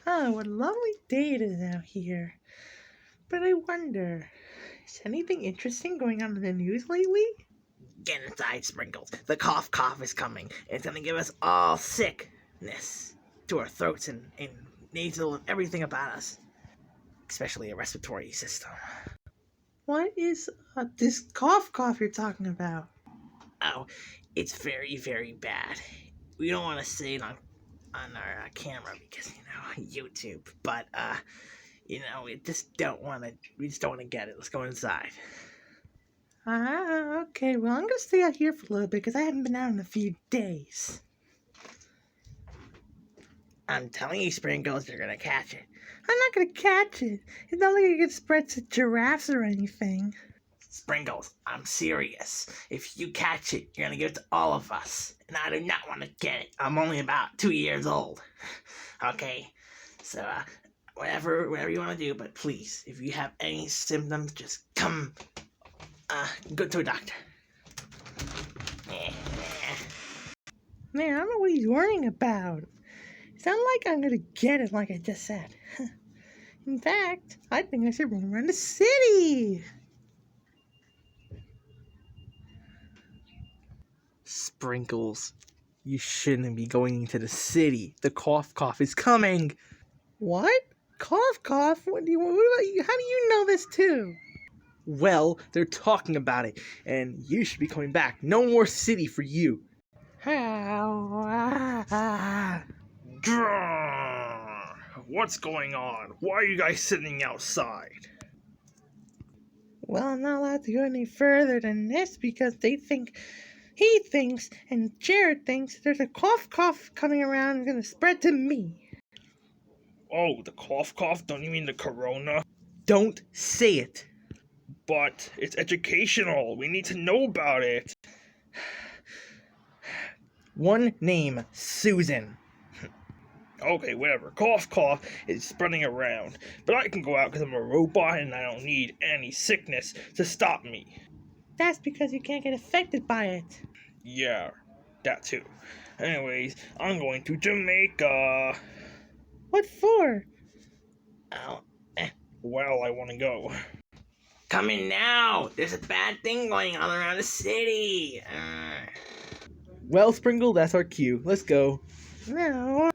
Oh, what a lovely day it is out here. But I wonder, is anything interesting going on in the news lately? Get inside, Sprinkles. The cough is coming. It's gonna give us all sickness to our throats and nasal and everything about us, especially a respiratory system. What is this cough you're talking about? Oh, it's very, very bad. We don't want to say it on our camera because YouTube. But we just don't want to. We just don't want to get it. Let's go inside. Okay. Well, I'm gonna stay out here for a little bit because I haven't been out in a few days. I'm telling you, Sprinkles, you're gonna catch it. I'm not gonna catch it. It's not like it gets spread to giraffes or anything. Sprinkles, I'm serious. If you catch it, you're gonna give it to all of us. And I do not want to get it. I'm only about 2 years old. Okay? So, whatever you want to do, but please, if you have any symptoms, just come, go to a doctor. Man, I don't know what he's worrying about. It's not like I'm gonna get it like I just said. In fact, I think I should run around the city. Sprinkles, you shouldn't be going into the city. The cough is coming. What? Cough? What about you? How do you know this too? Well, they're talking about it, and you should be coming back. No more city for you. How? What's going on? Why are you guys sitting outside? Well, I'm not allowed to go any further than this because he thinks, and Jared thinks there's a cough coming around and gonna spread to me. Oh, the cough? Don't you mean the corona? Don't say it. But it's educational. We need to know about it. One name, Susan. Okay, whatever. Cough is spreading around. But I can go out because I'm a robot and I don't need any sickness to stop me. That's because you can't get affected by it. Yeah, that too. Anyways, I'm going to Jamaica. What for? Oh, Well, I want to go. come in now. There's a bad thing going on around the city. Well, Sprinkle, that's our cue. Let's go. No.